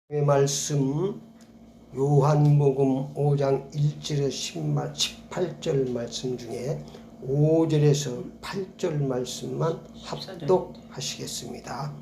말씀 요한복음 5장 1절에서 18절 말씀 중에 5절에서 8절 말씀만 합독하시겠습니다.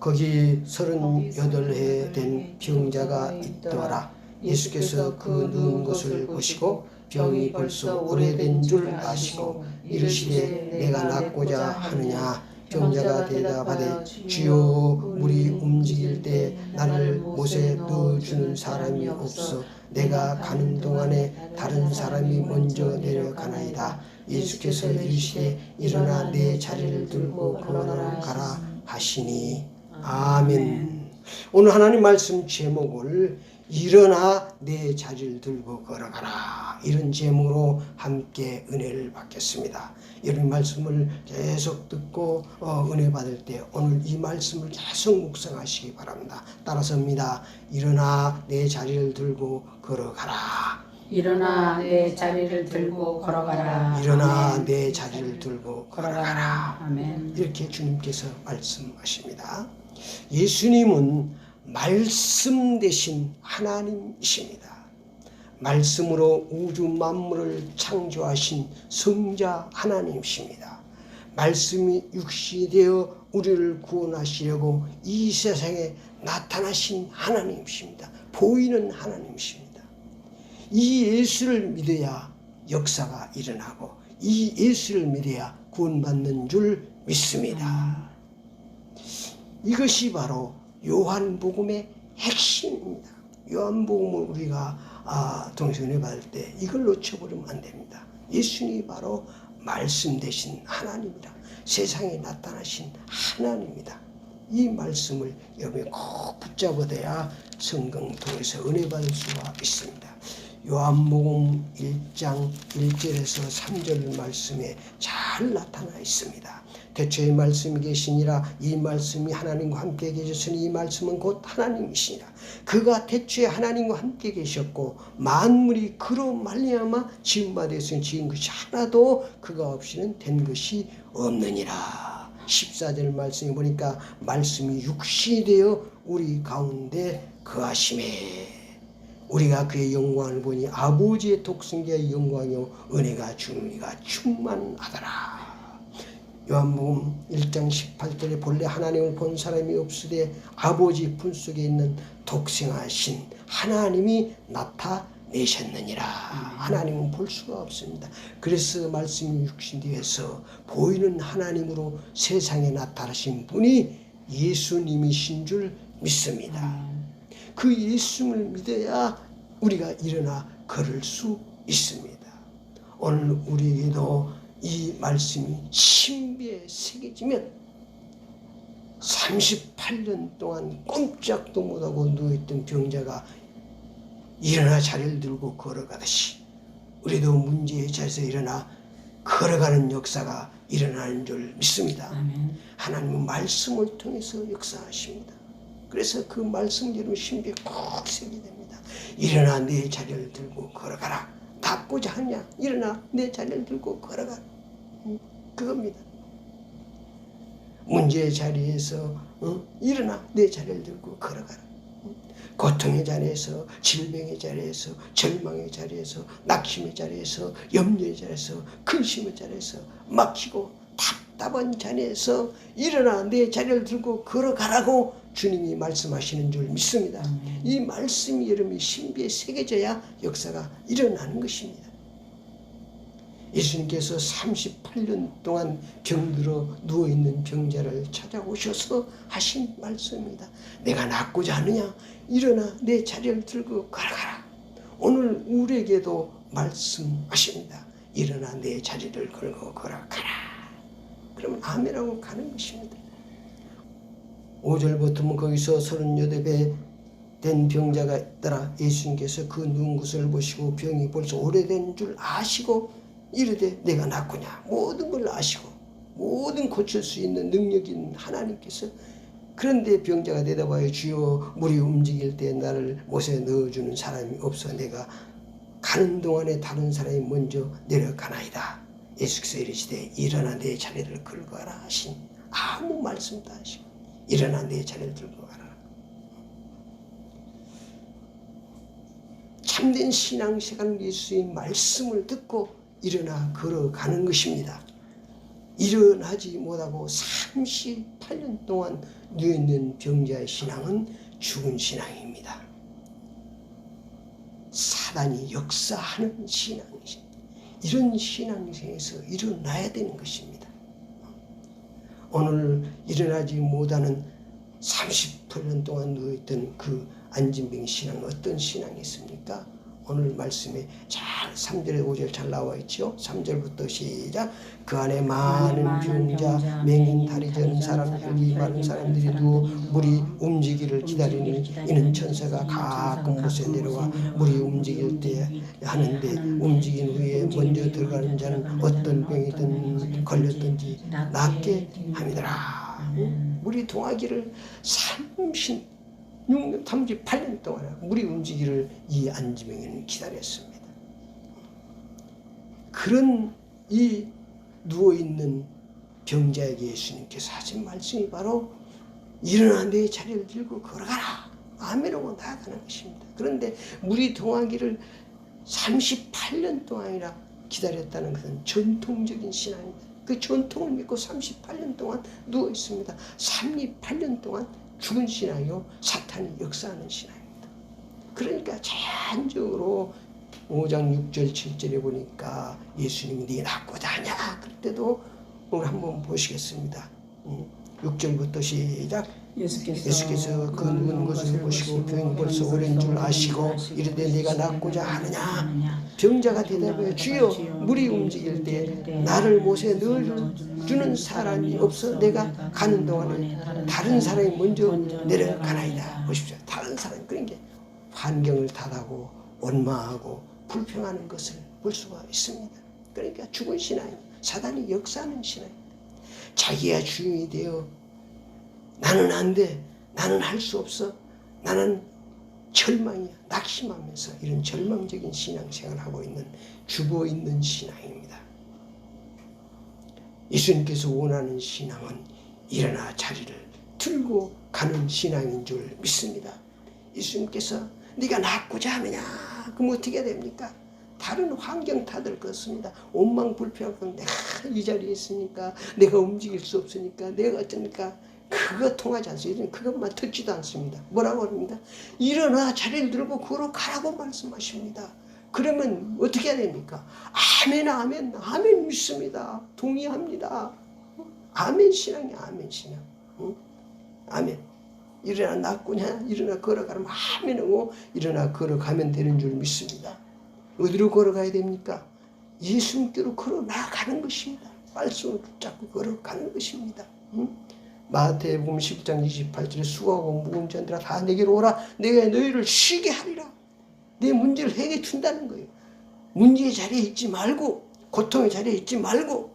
거기 38해 된 병자가 있더라. 예수께서 그 누운 것을 보시고 병이 벌써 오래된 줄 아시고 이르시되 내가 낫고자 하느냐. 병자가 대답하되 주여 물이 움직일 때 나를 못에 넣어주는 사람이 없어 내가 가는 동안에 다른 사람이 먼저 내려가나이다. 예수께서 이르시되 일어나 내 자리를 들고 걸어가라 하시니. 아멘. 오늘 하나님 말씀 제목을 일어나 내 자리를 들고 걸어가라, 이런 제목으로 함께 은혜를 받겠습니다. 이런 말씀을 계속 듣고 은혜 받을 때 오늘 이 말씀을 계속 묵상하시기 바랍니다. 따라서입니다. 일어나 내 자리를 들고 걸어가라. 일어나 내 자리를 들고 걸어가라. 일어나 아멘. 내 자리를 들고 걸어가라. 아멘. 이렇게 주님께서 말씀하십니다. 예수님은 말씀 되신 하나님이십니다. 말씀으로 우주 만물을 창조하신 성자 하나님이십니다. 말씀이 육신이 되어 우리를 구원하시려고 이 세상에 나타나신 하나님이십니다. 보이는 하나님이십니다. 이 예수를 믿어야 역사가 일어나고 이 예수를 믿어야 구원받는 줄 믿습니다. 이것이 바로 요한복음의 핵심입니다. 요한복음을 우리가 동시에 받을 때 이걸 놓쳐버리면 안 됩니다. 예수님이 바로 말씀 되신 하나님이다. 세상에 나타나신 하나님이다. 이 말씀을 여러분이 꼭 붙잡아야 성경 통해서 은혜 받을 수가 있습니다. 요한복음 1장 1절에서 3절 말씀에 잘 나타나 있습니다. 태초에 말씀이 계시니라. 이 말씀이 하나님과 함께 계셨으니 이 말씀은 곧 하나님이시니라. 그가 태초에 하나님과 함께 계셨고 만물이 그로 말미암아 지음바 되었으니 지은 것이 하나도 그가 없이는 된 것이 없느니라. 14절 말씀에 보니까 말씀이 육신이 되어 우리 가운데 거하심에 우리가 그의 영광을 보니 아버지의 독생자의 영광이요 은혜가 주님이가 충만하더라. 요한복음 1장 18절에 본래 하나님을 본 사람이 없으되 아버지 품속에 있는 독생하신 하나님이 나타내셨느니라. 하나님은 볼 수가 없습니다. 그래서 말씀이 육신되어서 보이는 하나님으로 세상에 나타나신 분이 예수님이신 줄 믿습니다. 그 예수님을 믿어야 우리가 일어나 걸을 수 있습니다. 오늘 우리에게도 이 말씀이 신비에 새겨지면 38년 동안 꼼짝도 못하고 누워있던 병자가 일어나 자리를 들고 걸어가듯이 우리도 문제의 자리에서 일어나 걸어가는 역사가 일어나는 줄 믿습니다. 아멘. 하나님은 말씀을 통해서 역사하십니다. 그래서 그 말씀 여러분 신비에 꼭 새기게 됩니다. 일어나 내 자리를 들고 걸어가라. 낫고자 하냐? 일어나 내 자리를 들고 걸어가라. 그겁니다. 문제의 자리에서 일어나 내 자리를 들고 걸어가라. 고통의 자리에서, 질병의 자리에서, 절망의 자리에서, 낙심의 자리에서, 염려의 자리에서, 근심의 자리에서, 막히고 답답한 자리에서 일어나 내 자리를 들고 걸어가라고 주님이 말씀하시는 줄 믿습니다. 이 말씀이 여러분이 신비에 새겨져야 역사가 일어나는 것입니다. 예수님께서 38년 동안 병들어 누워있는 병자를 찾아오셔서 하신 말씀입니다. 내가 낫고자 하느냐? 일어나 내 자리를 들고 걸어가라. 오늘 우리에게도 말씀하십니다. 일어나 내 자리를 걸고 걸어가라. 그러면 아멘하고 가는 것입니다. 5절부터는 거기서 38배 된 병자가 있더라. 예수님께서 그 누운 것을 보시고 병이 벌써 오래된 줄 아시고 이르되 내가 낫고냐. 모든 걸 아시고 모든 고칠 수 있는 능력이 있는 하나님께서 그런데 병자가 대답하여 주여 물이 움직일 때 나를 못에 넣어주는 사람이 없어 내가 가는 동안에 다른 사람이 먼저 내려가나이다. 예수께서 이르시되 일어나 내 자리를 걸고 가라 하신 아무 말씀도 하시고 일어나 내 자리를 들고 가라. 참된 신앙생활은 예수의 말씀을 듣고 일어나 걸어가는 것입니다. 일어나지 못하고 38년 동안 누워있는 병자의 신앙은 죽은 신앙입니다. 사단이 역사하는 신앙이죠. 이런 신앙생에서 일어나야 되는 것입니다. 오늘 일어나지 못하는 38년 동안 누워있던 그 안진병 신앙은 어떤 신앙이었습니까? 오늘 말씀에 잘 3절에 5절 잘 나와 있죠. 3절부터 시작. 그 안에 많은 병자, 맹인, 다리 저는 사람, 혈기 많은 사람들이 누워 물이 움직이기를 기다리니 이는 천사가 가끔 곳에 내려와 물이 움직일 때 하는데 움직인 후에 먼저 들어가는 자는 어떤 병이든 걸렸든지 낫게 함이더라. 물이 동하기를 38년 동안 물이 움직이기를 이 안진병에는 기다렸습니다. 그런 이 누워있는 병자에게 예수님께서 하신 말씀이 바로 일어나 내 자리를 들고 걸어가라. 아멘하고 나아가는 것입니다. 그런데 물이 동하기를 38년 동안이나 기다렸다는 것은 전통적인 신앙입니다. 그 전통을 믿고 38년 동안 누워 있습니다. 38년 동안 죽은 신앙이요 사탄이 역사하는 신앙입니다. 그러니까 자연적으로 5장 6절 7절에 보니까 예수님이 네 낫고자 하냐 그럴 때도 오늘 한번 보시겠습니다. 6절부터 시작. 예수께서 그 누운 것을 보시고 병이 벌써 오랜 줄 아시고 이르되 네가 낫고자 하느냐. 병자가 대답하여 주여 물이 움직일 때 나를 못에 넣어주는 사람이 없어 내가 가는 동안에 다른 사람이 먼저 내려가나이다. 보십시오. 다른 사람이 그러니까 환경을 탓하고 원망하고 불평하는 것을 볼 수가 있습니다. 그러니까 죽은 신앙, 사단이 역사하는 신앙입니다. 자기가 주인이 되어 나는 안 돼, 나는 할 수 없어, 나는 절망이야, 낙심하면서 이런 절망적인 신앙생활을 하고 있는 죽어있는 신앙입니다. 예수님께서 원하는 신앙은 일어나 자리를 들고 가는 신앙인 줄 믿습니다. 예수님께서 네가 낫고자 하느냐 그럼 어떻게 됩니까? 다른 환경 탓을 그렇습니다. 원망 불평하고 내가 이 자리에 있으니까 내가 움직일 수 없으니까 내가 어쩌니까 그거 통하지 않습니다. 그것만 듣지도 않습니다. 뭐라고 합니다? 일어나 자리를 들고 걸어가라고 말씀하십니다. 그러면 어떻게 해야 됩니까? 아멘 아멘 아멘 믿습니다. 동의합니다. 아멘 신앙이야 아멘 신앙. 응? 아멘. 일어나 낫고냐 일어나 걸어가면 아멘하고 일어나 걸어가면 되는 줄 믿습니다. 어디로 걸어가야 됩니까? 예수님께로 걸어 나가는 것입니다. 말씀을 붙잡고 걸어가는 것입니다. 응? 마태복음 10장 28절에 수고하고 무거운 자들아 다 내게로 오라. 내가 너희를 쉬게 하리라. 내 문제를 해결해 준다는 거예요. 문제의 자리에 있지 말고 고통의 자리에 있지 말고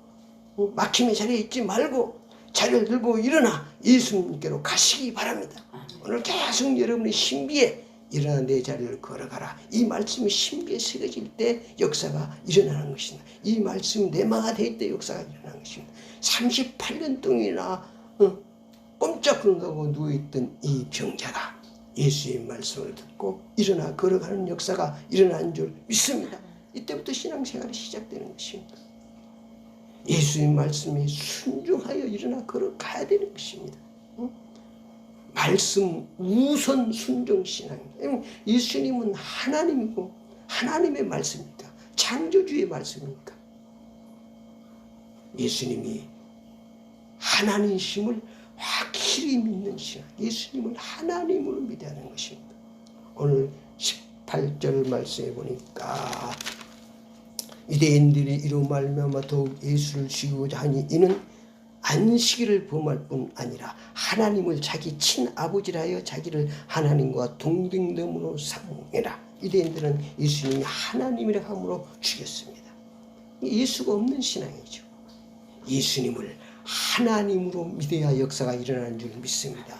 막힘의 자리에 있지 말고 자리를 들고 일어나 예수님께로 가시기 바랍니다. 오늘 계속 여러분의 신비에 일어나 내 자리를 걸어가라. 이 말씀이 신비에 새겨질 때 역사가 일어나는 것입니다. 이 말씀이 내마가 될 때 역사가 일어나는 것입니다. 38년 동안이나 꼼짝거리고 누워있던 이 병자가 예수의 말씀을 듣고 일어나 걸어가는 역사가 일어난 줄 믿습니다. 이때부터 신앙생활이 시작되는 것입니다. 예수의 말씀에 순종하여 일어나 걸어가야 되는 것입니다. 말씀 우선 순종 신앙입니다. 예수님은 하나님이고 하나님의 말씀입니까? 창조주의 말씀입니까? 예수님이 하나님심을 확실히 믿는 신앙. 예수님을 하나님으로 믿어야 하는 것입니다. 오늘 18절 말씀에 보니까 유대인들이 이로 말미암아 더욱 예수를 죽이고자 하니 이는 안식일을 범할 뿐 아니라 하나님을 자기 친아버지라 하여 자기를 하나님과 동등됨으로 삼으라. 유대인들은 예수님이 하나님이라 함으로 죽였습니다. 예수가 없는 신앙이죠. 예수님을 하나님으로 믿어야 역사가 일어나는 줄 믿습니다.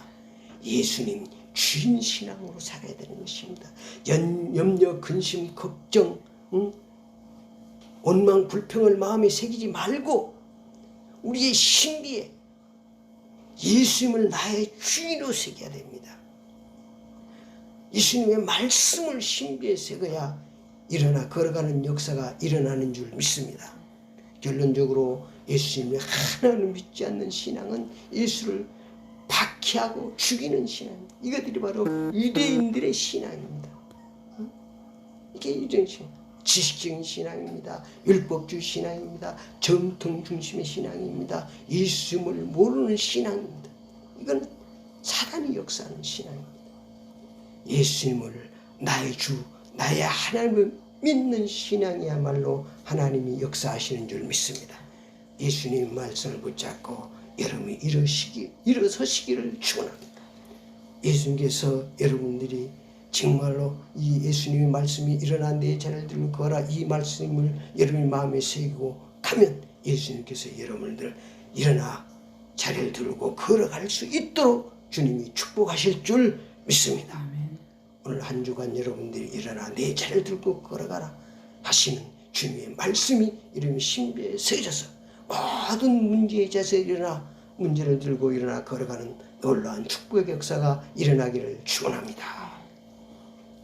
예수님 주인 신앙으로 살아야 되는 것입니다. 염려, 근심, 걱정, 원망, 불평을 마음에 새기지 말고 우리의 신비에 예수님을 나의 주인으로 새겨야 됩니다. 예수님의 말씀을 신비에 새겨야 일어나 걸어가는 역사가 일어나는 줄 믿습니다. 결론적으로 예수님을 하나는 믿지 않는 신앙은 예수를 박해하고 죽이는 신앙입니다. 이것들이 바로 유대인들의 신앙입니다. 이게 유대인 신앙. 지식적인 신앙입니다. 율법주의 신앙입니다. 정통 중심의 신앙입니다. 예수님을 모르는 신앙입니다. 이건 사단이 역사하는 신앙입니다. 예수님을 나의 주, 나의 하나님을 믿는 신앙이야말로 하나님이 역사하시는 줄 믿습니다. 예수님 말씀을 붙잡고 여러분이 일어서시기를 축원합니다. 예수님께서 여러분들이 정말로 이 예수님의 말씀이 일어난 내 자리를 들고 걸어라, 이 말씀을 여러분의 마음에 새기고 가면 예수님께서 여러분들 일어나 자리를 들고 걸어갈 수 있도록 주님이 축복하실 줄 믿습니다. 아멘. 오늘 한 주간 여러분들이 일어나 내 자리를 들고 걸어가라 하시는 주님의 말씀이 이름이 신비에 새겨져서 모든 문제의 자세에 일어나 문제를 들고 일어나 걸어가는 놀라운 축복의 역사가 일어나기를 축원합니다.